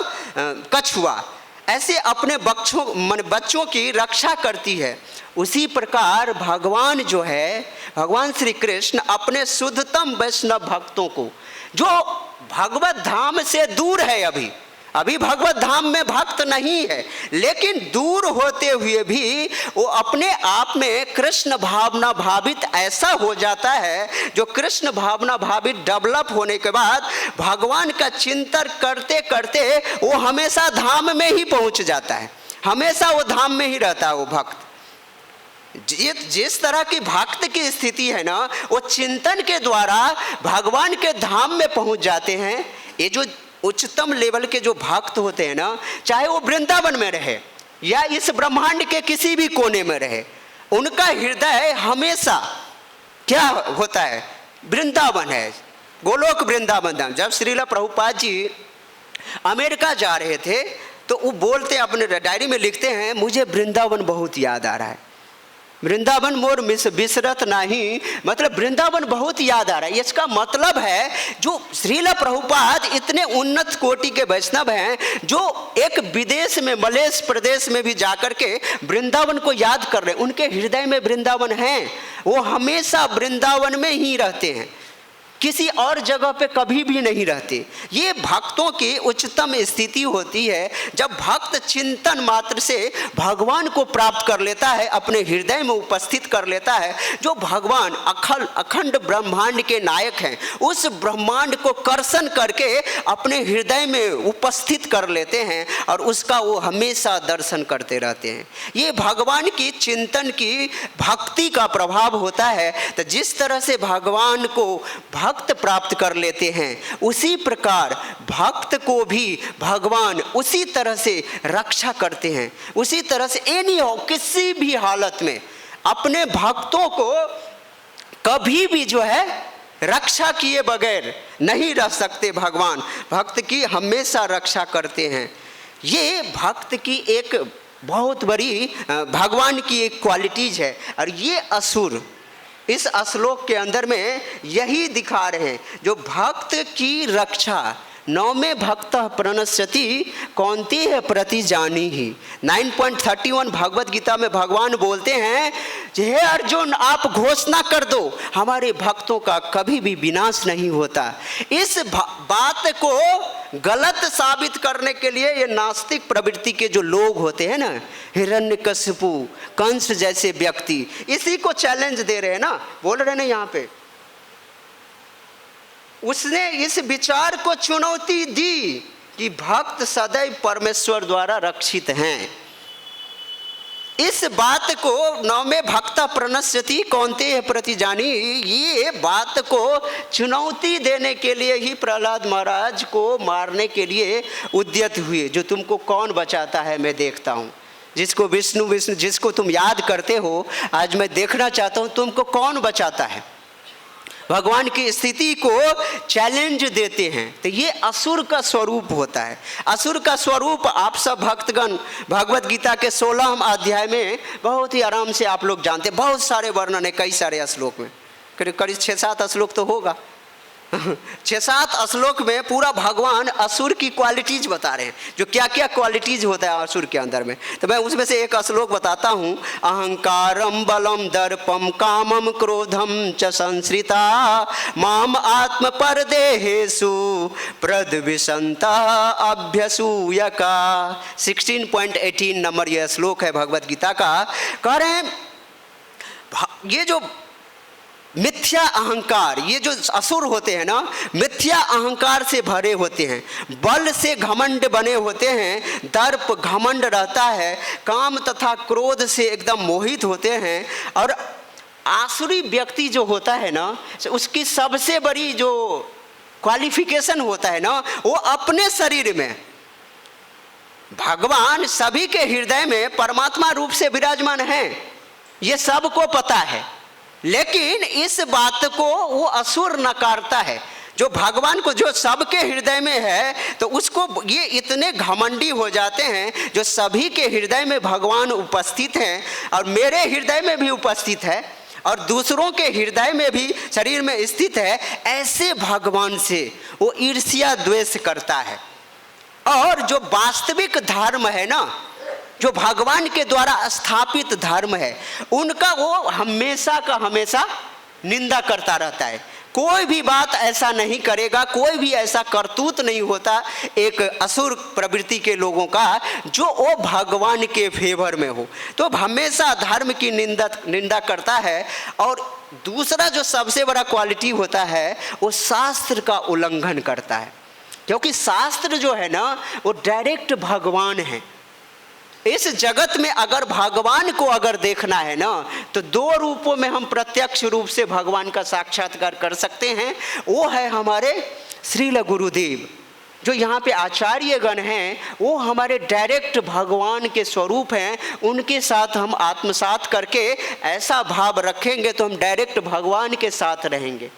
कछुआ। ऐसे अपने बच्चों की रक्षा करती है। उसी प्रकार भगवान जो है, भगवान श्री कृष्ण अपने शुद्धतम वैष्णव भक्तों को, जो भगवत धाम से दूर है, अभी भगवत धाम में भक्त नहीं है, लेकिन दूर होते हुए भी वो अपने आप में कृष्ण भावना भावित ऐसा हो जाता है, जो कृष्ण भावना भावित डेवलप होने के बाद भगवान का चिंतन करते करते वो हमेशा धाम में ही पहुंच जाता है, हमेशा वो धाम में ही रहता है वो भक्त। जिस तरह की भक्त की स्थिति है ना, वो चिंतन के द्वारा भगवान के धाम में पहुंच जाते हैं। ये जो उच्चतम लेवल के जो भक्त होते हैं ना, चाहे वो वृंदावन में रहे या इस ब्रह्मांड के किसी भी कोने में रहे, उनका हृदय हमेशा क्या होता है, वृंदावन है, गोलोक वृंदावन धाम। जब श्रील प्रभुपाद जी अमेरिका जा रहे थे तो वो बोलते, अपने डायरी में लिखते हैं, मुझे वृंदावन बहुत याद आ रहा है, वृंदावन मोर बिसरत नहीं, मतलब वृंदावन बहुत याद आ रहा है। इसका मतलब है जो श्रील प्रभुपाद इतने उन्नत कोटि के वैष्णव हैं, जो एक विदेश में मलेश प्रदेश में भी जाकर के वृंदावन को याद कर रहे हैं, उनके हृदय में वृंदावन है, वो हमेशा वृंदावन में ही रहते हैं, किसी और जगह पे कभी भी नहीं रहते। ये भक्तों की उच्चतम स्थिति होती है, जब भक्त चिंतन मात्र से भगवान को प्राप्त कर लेता है, अपने हृदय में उपस्थित कर लेता है। जो भगवान अखंड ब्रह्मांड के नायक हैं, उस ब्रह्मांड को कर्षण करके अपने हृदय में उपस्थित कर लेते हैं और उसका वो हमेशा दर्शन करते रहते हैं। ये भगवान की चिंतन की भक्ति का प्रभाव होता है। तो जिस तरह से भगवान को भक्त प्राप्त कर लेते हैं, उसी प्रकार भक्त को भी भगवान उसी तरह से रक्षा करते हैं। उसी तरह से एनी हो, किसी भी हालत में अपने भक्तों को कभी भी जो है रक्षा किए बगैर नहीं रह सकते। भगवान भक्त की हमेशा रक्षा करते हैं। ये भक्त की एक बहुत बड़ी भगवान की एक क्वालिटीज है। और ये असुर इस श्लोक के अंदर में यही दिखा रहे हैं, जो भक्त की रक्षा नौमे भक्त प्रणश्यति कौंती है प्रति जानी ही। 9.31 भगवत गीता में भगवान बोलते हैं, हे अर्जुन आप घोषणा कर दो, हमारे भक्तों का कभी भी विनाश नहीं होता। इस बात को गलत साबित करने के लिए ये नास्तिक प्रवृत्ति के जो लोग होते हैं ना, हिरण्यकशिपु, कंस जैसे व्यक्ति, इसी को चैलेंज दे रहे हैं ना, बोल रहे हैं ना यहाँ पे। उसने इस विचार को चुनौती दी कि भक्त सदैव परमेश्वर द्वारा रक्षित हैं। इस बात को नवमे भक्त प्रणश्यति कौन्तेय प्रति जानी, ये बात को चुनौती देने के लिए ही प्रहलाद महाराज को मारने के लिए उद्यत हुए। जो तुमको कौन बचाता है मैं देखता हूँ, जिसको विष्णु जिसको तुम याद करते हो, आज मैं देखना चाहता हूँ तुमको कौन बचाता है। भगवान की स्थिति को चैलेंज देते हैं। तो ये असुर का स्वरूप होता है। असुर का स्वरूप आप सब भक्तगण भगवत गीता के 16वें अध्याय में बहुत ही आराम से आप लोग जानते हैं। बहुत सारे वर्णन है, कई सारे श्लोक में, करीब 6-7 श्लोक तो होगा। 6-7 श्लोक में पूरा भगवान असुर की क्वालिटीज बता रहे हैं, जो क्या क्या क्वालिटीज होता है असुर के अंदर में। तो मैं उसमें से एक श्लोक बताता हूँ। अहंकारम बलम दर्पम कामम क्रोधम च संश्रिता माम आत्म परदेहेषु प्रद्विषन्ता अभ्यसूयका। 16.18 नंबर यह श्लोक है भगवत गीता का। कह रहे हैं ये जो मिथ्या अहंकार, ये जो असुर होते हैं ना, मिथ्या अहंकार से भरे होते हैं, बल से घमंड बने होते हैं, दर्प घमंड रहता है, काम तथा क्रोध से एकदम मोहित होते हैं। और आसुरी व्यक्ति जो होता है ना, उसकी सबसे बड़ी जो क्वालिफिकेशन होता है ना, वो अपने शरीर में भगवान सभी के हृदय में परमात्मा रूप से विराजमान है, ये सबको पता है। लेकिन इस बात को वो असुर नकारता है। जो भगवान को, जो सबके हृदय में है, तो उसको ये इतने घमंडी हो जाते हैं, जो सभी के हृदय में भगवान उपस्थित हैं और मेरे हृदय में भी उपस्थित है और दूसरों के हृदय में भी शरीर में स्थित है। ऐसे भगवान से वो ईर्ष्या द्वेष करता है। और जो वास्तविक धर्म है ना, जो भगवान के द्वारा स्थापित धर्म है, उनका वो हमेशा का हमेशा निंदा करता रहता है। कोई भी बात ऐसा नहीं करेगा, कोई भी ऐसा करतूत नहीं होता एक असुर प्रवृत्ति के लोगों का जो वो भगवान के फेवर में हो। तो हमेशा धर्म की निंदा करता है। और दूसरा जो सबसे बड़ा क्वालिटी होता है वो शास्त्र का उल्लंघन करता है, क्योंकि शास्त्र जो है ना वो डायरेक्ट भगवान है। इस जगत में अगर भगवान को अगर देखना है ना तो दो रूपों में हम प्रत्यक्ष रूप से भगवान का साक्षात्कार कर सकते हैं। वो है हमारे श्रील गुरुदेव, जो यहाँ पे आचार्यगण हैं वो हमारे डायरेक्ट भगवान के स्वरूप हैं। उनके साथ हम आत्मसात करके ऐसा भाव रखेंगे तो हम डायरेक्ट भगवान के साथ रहेंगे।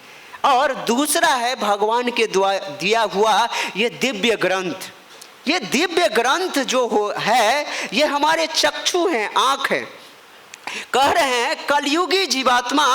और दूसरा है भगवान के दिया हुआ ये दिव्य ग्रंथ। ये दिव्य ग्रंथ जो है ये हमारे चक्षु हैं, आँख है। कह रहे हैं कलयुगी जीवात्मा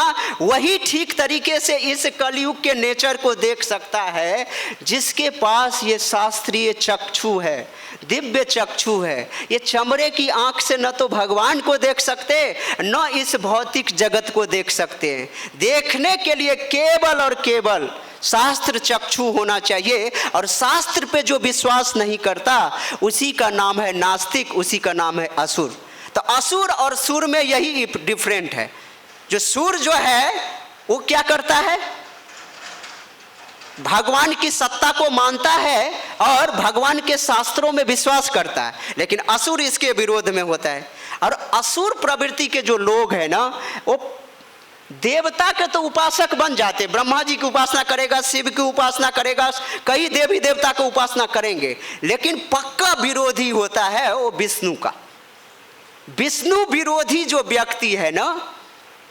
वही ठीक तरीके से इस कलयुग के नेचर को देख सकता है जिसके पास ये शास्त्रीय चक्षु है, दिव्य चक्षु है। ये चमड़े की आंख से न तो भगवान को देख सकते न इस भौतिक जगत को देख सकते हैं। देखने के लिए केवल और केवल शास्त्र चक्षु होना चाहिए। और शास्त्र पे जो विश्वास नहीं करता उसी का नाम है नास्तिक, उसी का नाम है असुर। तो असुर और सुर में यही डिफरेंट है। जो सुर जो है वो क्या करता है, भगवान की सत्ता को मानता है और भगवान के शास्त्रों में विश्वास करता है, लेकिन असुर इसके विरोध में होता है। और असुर प्रवृत्ति के जो लोग हैं ना वो देवता के तो उपासक बन जाते, ब्रह्मा जी की उपासना करेगा, शिव की उपासना करेगा, कई देवी देवता की उपासना करेंगे, लेकिन पक्का विरोधी होता है वो विष्णु का। विष्णु विरोधी जो व्यक्ति है ना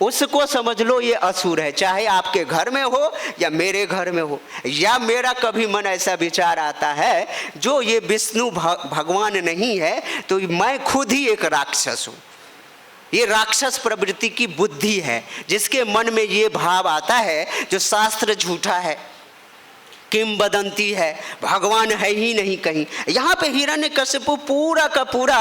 उसको समझ लो ये असुर है। चाहे आपके घर में हो या मेरे घर में हो, या मेरा कभी मन ऐसा विचार आता है जो ये विष्णु भगवान नहीं है तो मैं खुद ही एक राक्षस हूँ। ये राक्षस प्रवृत्ति की बुद्धि है जिसके मन में ये भाव आता है जो शास्त्र झूठा है, किंवदंती है, भगवान है ही नहीं कहीं। यहाँ पे हिरण्यकशिपु पूरा का पूरा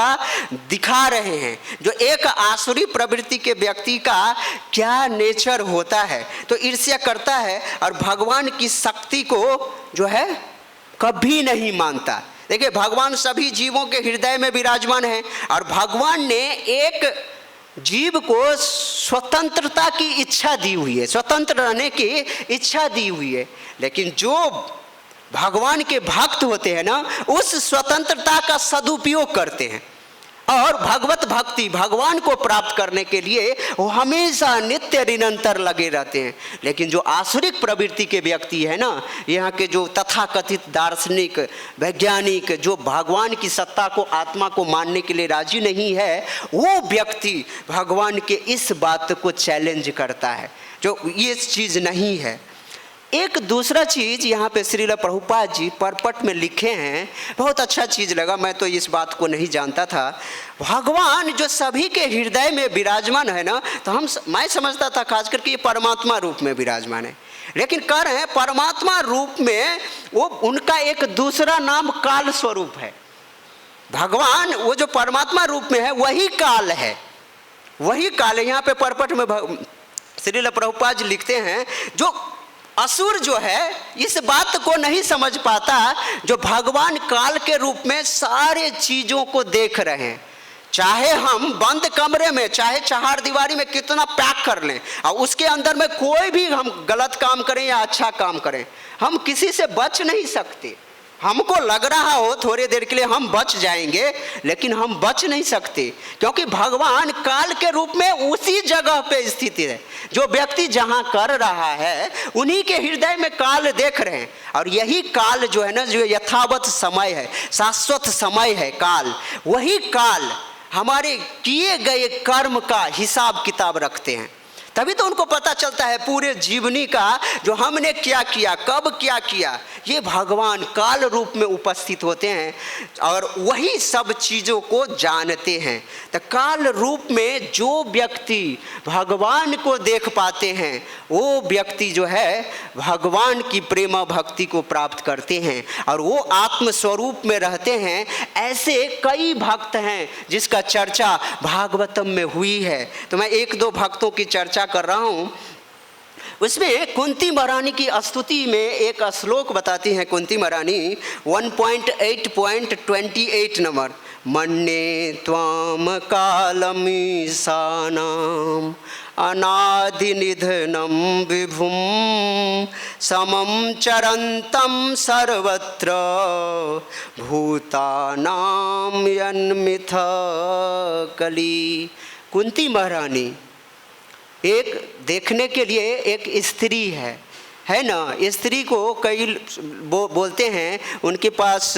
दिखा रहे हैं जो एक आसुरी प्रवृत्ति के व्यक्ति का क्या नेचर होता है। तो ईर्ष्या करता है और भगवान की शक्ति को जो है कभी नहीं मानता। देखिए भगवान सभी जीवों के हृदय में विराजमान है और भगवान ने एक जीव को स्वतंत्रता की इच्छा दी हुई है, स्वतंत्र रहने की इच्छा दी हुई है। लेकिन जो भगवान के भक्त होते हैं ना उस स्वतंत्रता का सदुपयोग करते हैं और भगवत भक्ति भगवान को प्राप्त करने के लिए वो हमेशा नित्य निरंतर लगे रहते हैं। लेकिन जो आसुरिक प्रवृत्ति के व्यक्ति है ना, यहाँ के जो तथाकथित दार्शनिक वैज्ञानिक जो भगवान की सत्ता को आत्मा को मानने के लिए राजी नहीं है, वो व्यक्ति भगवान के इस बात को चैलेंज करता है जो ये चीज़ नहीं है। एक दूसरा चीज़ यहाँ पे श्रील प्रभुपाद जी परपट में लिखे हैं, बहुत अच्छा चीज़ लगा, मैं तो इस बात को नहीं जानता था। भगवान जो सभी के हृदय में विराजमान है ना, तो मैं समझता था खास करके ये परमात्मा रूप में विराजमान है, लेकिन कह रहे हैं परमात्मा रूप में वो उनका एक दूसरा नाम काल स्वरूप है। भगवान वो जो परमात्मा रूप में है वही काल है, वही काल है। यहाँ पे परपट में श्रील प्रभुपाद जी लिखते हैं जो असुर जो है इस बात को नहीं समझ पाता जो भगवान काल के रूप में सारे चीज़ों को देख रहे हैं। चाहे हम बंद कमरे में चाहे चार दीवारी में कितना पैक कर लें और उसके अंदर में कोई भी हम गलत काम करें या अच्छा काम करें, हम किसी से बच नहीं सकते। हमको लग रहा हो थोड़ी देर के लिए हम बच जाएंगे, लेकिन हम बच नहीं सकते क्योंकि भगवान काल के रूप में उसी जगह पे स्थित है। जो व्यक्ति जहाँ कर रहा है उन्हीं के हृदय में काल देख रहे हैं। और यही काल जो है ना, जो यथावत समय है, शाश्वत समय है काल, वही काल हमारे किए गए कर्म का हिसाब किताब रखते हैं। तभी तो उनको पता चलता है पूरे जीवनी का जो हमने क्या किया, कब क्या किया। ये भगवान काल रूप में उपस्थित होते हैं और वही सब चीज़ों को जानते हैं। तो काल रूप में जो व्यक्ति भगवान को देख पाते हैं वो व्यक्ति जो है भगवान की प्रेम भक्ति को प्राप्त करते हैं और वो आत्मस्वरूप में रहते हैं। ऐसे कई भक्त हैं जिसका चर्चा भागवतम में हुई है। तो मैं एक दो भक्तों की चर्चा कर रहा हूँ। उसमें कुंती महारानी की स्तुति में एक श्लोक बताती हैं कुंती महारानी 1.8.28 नंबर, मन्ये त्वाम कालमीशानाम अनादिनिधनं विभुं समं चरन्तं सर्वत्र भूतानां यन्मिथ कली। कुंती महारानी एक देखने के लिए एक स्त्री है ना। स्त्री को कई बोलते हैं उनके पास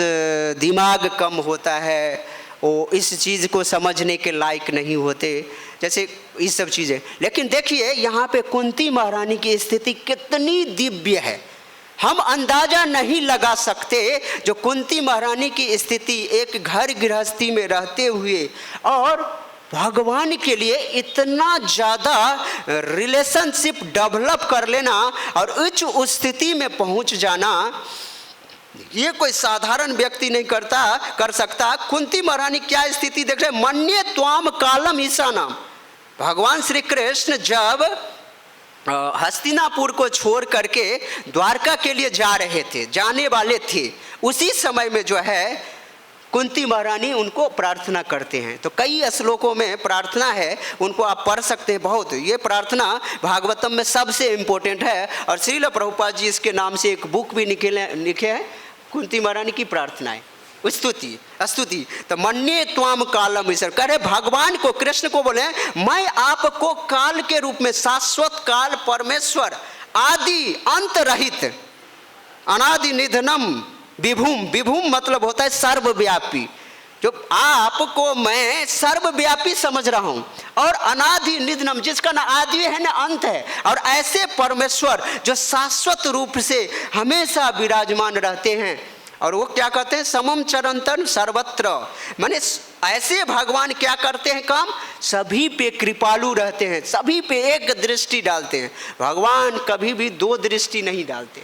दिमाग कम होता है, वो इस चीज़ को समझने के लायक नहीं होते, जैसे ये सब चीज़ें। लेकिन देखिए यहाँ पे कुंती महारानी की स्थिति कितनी दिव्य है, हम अंदाज़ा नहीं लगा सकते। जो कुंती महारानी की स्थिति एक घर गृहस्थी में रहते हुए और भगवान के लिए इतना ज़्यादा रिलेशनशिप डेवलप कर लेना और उच्च स्थिति में पहुंच जाना, ये कोई साधारण व्यक्ति नहीं कर सकता। कुंती महारानी क्या स्थिति देख रहे, मन्ये त्वाम कालम ईशानाम। भगवान श्री कृष्ण जब हस्तिनापुर को छोड़ करके द्वारका के लिए जाने वाले थे, उसी समय में जो है कुंती महारानी उनको प्रार्थना करते हैं। तो कई श्लोकों में प्रार्थना है, उनको आप पढ़ सकते हैं। बहुत ये प्रार्थना भागवतम में सबसे इम्पोर्टेंट है और श्रील प्रभुपाद जी इसके नाम से एक बुक भी लिखे हैं, कुंती महारानी की प्रार्थनाएं, स्तुति। तो मन्ये त्वाम कालम ईश्वर, कह रहे भगवान को, कृष्ण को बोले मैं आपको काल के रूप में, शाश्वत काल परमेश्वर, आदि अंत रहित, अनादि निधनम विभुम मतलब होता है सर्वव्यापी, जो आपको मैं सर्वव्यापी समझ रहा हूं, और अनादि निधनम जिसका ना आदि है ना अंत है, और ऐसे परमेश्वर जो शाश्वत रूप से हमेशा विराजमान रहते हैं। और वो क्या कहते हैं, समम चरंतन सर्वत्र, माने ऐसे भगवान क्या करते हैं काम, सभी पे कृपालु रहते हैं, सभी पे एक दृष्टि डालते हैं। भगवान कभी भी दो दृष्टि नहीं डालते,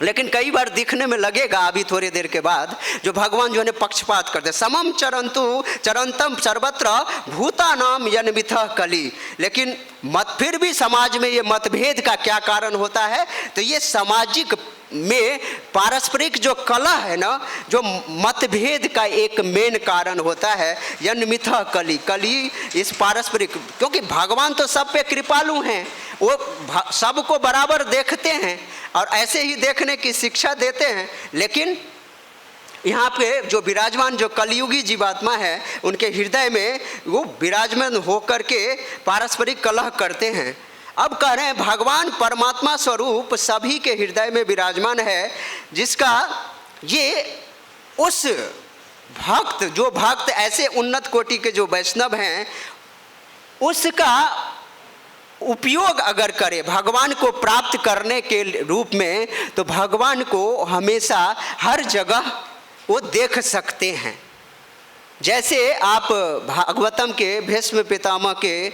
लेकिन कई बार दिखने में लगेगा अभी थोड़ी देर के बाद जो भगवान जो है पक्षपात करते, समम चरंतम सर्वत्र भूतानाम यन्मिथः कली। लेकिन फिर भी समाज में ये मतभेद का क्या कारण होता है, तो ये सामाजिक में पारस्परिक जो कलह है ना, जो मतभेद का एक मेन कारण होता है यन्मिथः कली इस पारस्परिक, क्योंकि भगवान तो सब पे कृपालु हैं, वो सबको बराबर देखते हैं और ऐसे ही देखने की शिक्षा देते हैं। लेकिन यहाँ पे जो विराजमान जो कलयुगी जीवात्मा है, उनके हृदय में वो विराजमान होकर के पारस्परिक कलह करते हैं। अब कह रहे हैं भगवान परमात्मा स्वरूप सभी के हृदय में विराजमान है, जिसका ये उस भक्त, जो भक्त ऐसे उन्नत कोटि के जो वैष्णव हैं, उसका उपयोग अगर करे भगवान को प्राप्त करने के रूप में, तो भगवान को हमेशा हर जगह वो देख सकते हैं। जैसे आप भागवतम के भीष्म पितामह के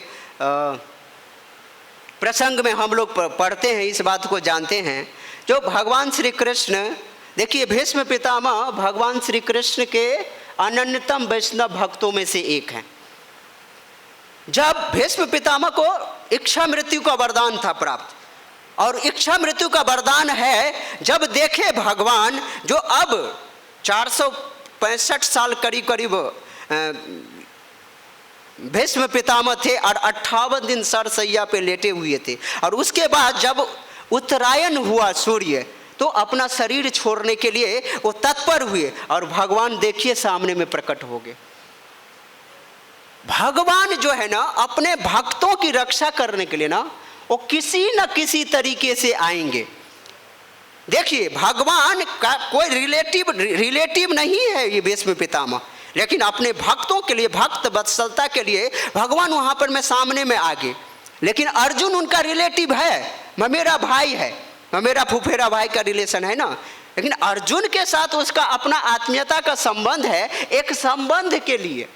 प्रसंग में हम लोग पढ़ते हैं, इस बात को जानते हैं। जो भगवान श्री कृष्ण, देखिए भीष्म पितामह भगवान श्री कृष्ण के अनन्यतम वैष्णव भक्तों में से एक हैं। जब भीष्म पितामह को इच्छा मृत्यु का वरदान था प्राप्त, और इच्छा मृत्यु का वरदान है, जब देखे भगवान जो अब 465 साल करीब भीष्म पितामह थे और 58 दिन सरसैया पे लेटे हुए थे, और उसके बाद जब उत्तरायण हुआ सूर्य, तो अपना शरीर छोड़ने के लिए वो तत्पर हुए, और भगवान देखिए सामने में प्रकट हो गए। भगवान जो है ना अपने भक्तों की रक्षा करने के लिए ना, वो किसी न किसी तरीके से आएंगे। देखिए भगवान का कोई रिलेटिव नहीं है ये भीष्म पितामह, लेकिन अपने भक्तों के लिए, भक्त वत्सलता के लिए भगवान वहां पर में सामने में आ गए। लेकिन अर्जुन उनका रिलेटिव है, मेरा भाई है, मेरा फुफेरा भाई का रिलेशन है ना, लेकिन अर्जुन के साथ उसका अपना आत्मीयता का संबंध है, एक संबंध के लिए,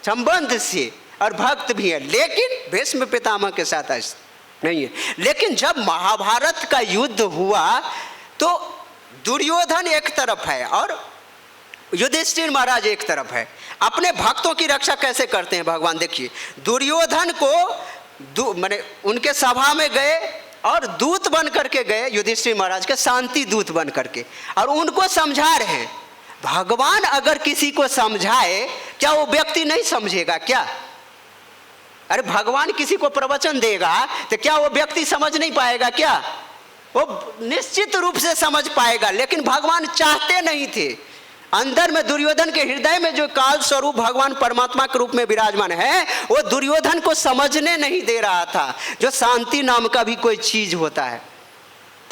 संबंध से, और भक्त भी है। लेकिन भीष्म पितामह के साथ ऐसा नहीं है। लेकिन जब महाभारत का युद्ध हुआ, तो दुर्योधन एक तरफ है और युधिष्ठिर महाराज एक तरफ है। अपने भक्तों की रक्षा कैसे करते हैं भगवान, देखिए दुर्योधन को माने उनके सभा में गए और दूत बन करके गए युधिष्ठिर महाराज के, शांति दूत बन करके, और उनको समझा रहे हैं। भगवान अगर किसी को समझाए, क्या वो व्यक्ति नहीं समझेगा क्या? अरे भगवान किसी को प्रवचन देगा तो क्या वो व्यक्ति समझ नहीं पाएगा क्या? वो निश्चित रूप से समझ पाएगा, लेकिन भगवान चाहते नहीं थे। अंदर में दुर्योधन के हृदय में जो काल स्वरूप भगवान परमात्मा के रूप में विराजमान है, वो दुर्योधन को समझने नहीं दे रहा था जो शांति नाम का भी कोई चीज होता है।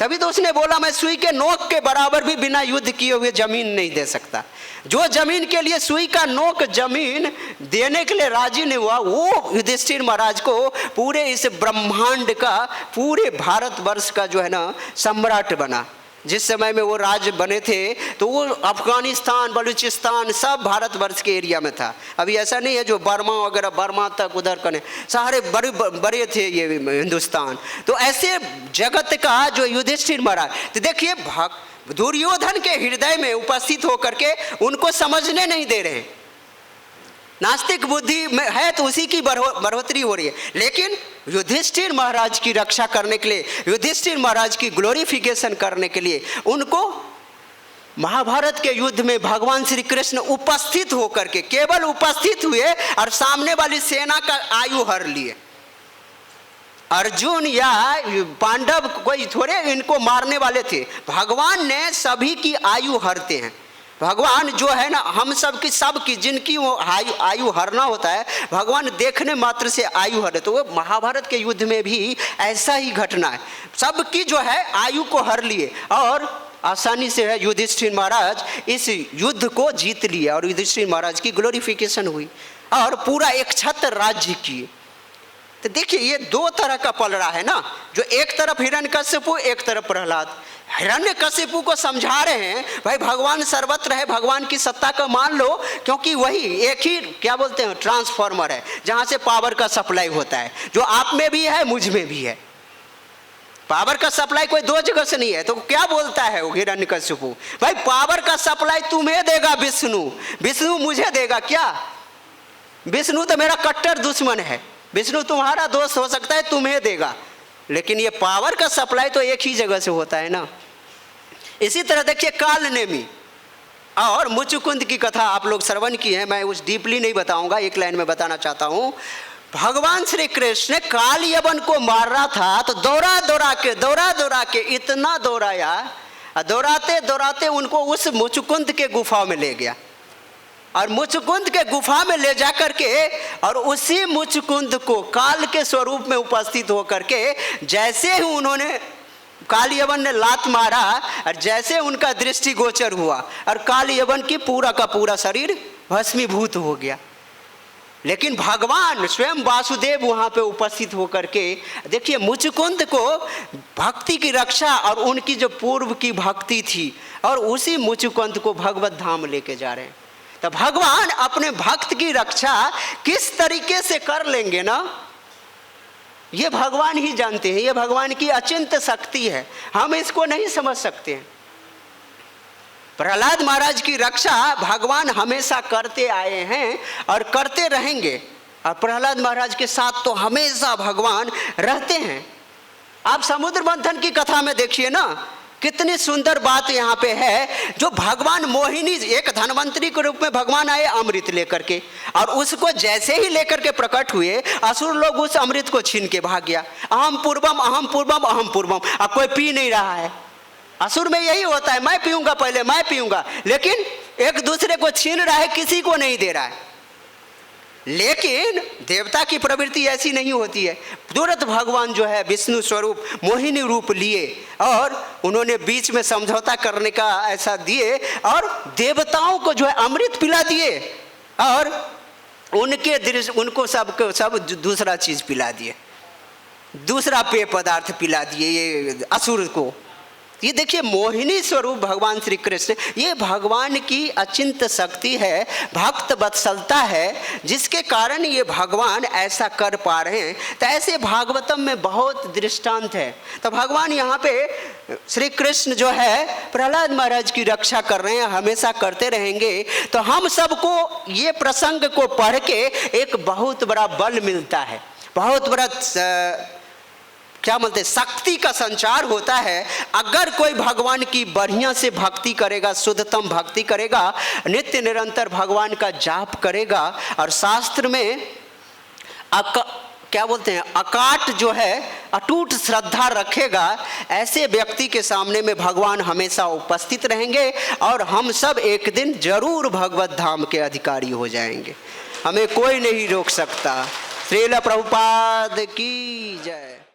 तभी तो उसने बोला, मैं सुई के नोक के बराबर भी बिना युद्ध किए हुए जमीन नहीं दे सकता। जो जमीन के लिए सुई का नोक जमीन देने के लिए राजी नहीं हुआ, वो युधिष्ठिर महाराज को पूरे इस ब्रह्मांड का, पूरे भारतवर्ष का जो है ना सम्राट बना। जिस समय में वो राज बने थे तो वो अफगानिस्तान, बलूचिस्तान सब भारतवर्ष के एरिया में था। अभी ऐसा नहीं है जो बर्मा वगैरह, बर्मा तक उधर कने सारे बड़े बड़े थे ये हिंदुस्तान। तो ऐसे जगत का जो युधिष्ठिर महाराज, तो देखिए दुर्योधन के हृदय में उपस्थित होकर के उनको समझने नहीं दे रहे हैं। नास्तिक बुद्धि में है तो उसी की बढ़ोतरी हो रही है, लेकिन युधिष्ठिर महाराज की रक्षा करने के लिए, युधिष्ठिर महाराज की ग्लोरिफिकेशन करने के लिए उनको महाभारत के युद्ध में भगवान श्री कृष्ण उपस्थित होकर के, केवल उपस्थित हुए और सामने वाली सेना का आयु हर लिए। अर्जुन या पांडव कोई थोड़े इनको मारने वाले थे, भगवान ने सभी की आयु हरते हैं। भगवान जो है ना, हम सबकी जिनकी वो आयु हरना होता है, भगवान देखने मात्र से आयु हरे। तो वो महाभारत के युद्ध में भी ऐसा ही घटना है, सबकी जो है आयु को हर लिए और आसानी से है युधिष्ठिर महाराज इस युद्ध को जीत लिए और युधिष्ठिर महाराज की ग्लोरिफिकेशन हुई और पूरा एक छत्र राज्य किए। तो देखिए ये दो तरह का पल रहा है ना, जो एक तरफ हिरण्यकशिपु, एक तरफ प्रहलाद। हिरण्यकशिपु को समझा रहे हैं भाई भगवान सर्वत्र है, भगवान की सत्ता का मान लो, क्योंकि वही एक ही क्या बोलते हैं ट्रांसफॉर्मर है जहां से पावर का सप्लाई होता है, जो आप में भी है मुझ में भी है। पावर का सप्लाई कोई दो जगह से नहीं है। तो क्या बोलता है वो हिरण्यकशिपु, भाई पावर का सप्लाई तुम्हें देगा विष्णु, विष्णु मुझे देगा क्या? विष्णु तो मेरा कट्टर दुश्मन है, विष्णु तुम्हारा दोस्त हो सकता है, तुम्हें देगा, लेकिन ये पावर का सप्लाई तो एक ही जगह से होता है ना। इसी तरह देखिए काल नेमी और मुचुकुंद की कथा आप लोग श्रवण की है, मैं उस डीपली नहीं बताऊंगा, एक लाइन में बताना चाहता हूं। भगवान श्री कृष्ण काल यवन को मार रहा था तो दौड़ा दौड़ा के इतना दौड़ाया, दौड़ाते दौड़ाते उनको उस मुचुकुंद के गुफा में ले गया और मुचुकुंद के गुफा में ले जाकर के और उसी मुचुकुंद को काल के स्वरूप में उपस्थित होकर के जैसे ही उन्होंने काल यवन ने लात मारा और जैसे उनका दृष्टि गोचर हुआ और काल यवन की पूरा का पूरा शरीर भस्मीभूत हो गया। लेकिन भगवान स्वयं वासुदेव वहाँ पे उपस्थित होकर के देखिए मुचुकुंद को भक्ति की रक्षा और उनकी जो पूर्व की भक्ति थी और उसी मुचुकुंद को भगवत धाम लेके जा रहे हैं। तो भगवान अपने भक्त की रक्षा किस तरीके से कर लेंगे ना, ये भगवान ही जानते हैं। ये भगवान की अचिंत शक्ति है, हम इसको नहीं समझ सकते हैं। प्रहलाद महाराज की रक्षा भगवान हमेशा करते आए हैं और करते रहेंगे और प्रहलाद महाराज के साथ तो हमेशा भगवान रहते हैं। आप समुद्र मंथन की कथा में देखिए ना, कितनी सुंदर बात यहाँ पे है। जो भगवान मोहिनी, एक धनवंतरी के रूप में भगवान आए अमृत लेकर के और उसको जैसे ही लेकर के प्रकट हुए असुर लोग उस अमृत को छीन के भाग गया। अहम पूर्वम अहम पूर्वम अहम पूर्वम। अब कोई पी नहीं रहा है, असुर में यही होता है, मैं पीऊंगा पहले, मैं पीऊंगा, लेकिन एक दूसरे को छीन रहा है, किसी को नहीं दे रहा है। लेकिन देवता की प्रवृत्ति ऐसी नहीं होती है। तुरंत भगवान जो है विष्णु स्वरूप मोहिनी रूप लिए और उन्होंने बीच में समझौता करने का ऐसा दिए और देवताओं को जो है अमृत पिला दिए और उनके दृश्य उनको सब दूसरा चीज पिला दिए, दूसरा पेय पदार्थ पिला दिए ये असुर को। ये देखिए मोहिनी स्वरूप भगवान श्री कृष्ण, ये भगवान की अचिंत शक्ति है, भक्त वत्सलता है, जिसके कारण ये भगवान ऐसा कर पा रहे हैं। तो ऐसे भागवतम में बहुत दृष्टांत है। तो भगवान यहाँ पे श्री कृष्ण जो है प्रहलाद महाराज की रक्षा कर रहे हैं, हमेशा करते रहेंगे। तो हम सबको ये प्रसंग को पढ़ के एक बहुत बड़ा बल मिलता है, बहुत बड़ा क्या बोलते हैं, शक्ति का संचार होता है। अगर कोई भगवान की बढ़िया से भक्ति करेगा, शुद्धतम भक्ति करेगा, नित्य निरंतर भगवान का जाप करेगा, और शास्त्र में क्या बोलते हैं, अकाट जो है अटूट श्रद्धा रखेगा, ऐसे व्यक्ति के सामने में भगवान हमेशा उपस्थित रहेंगे और हम सब एक दिन जरूर भगवत धाम के अधिकारी हो जाएंगे। हमें कोई नहीं रोक सकता। श्रील प्रभुपाद की जय।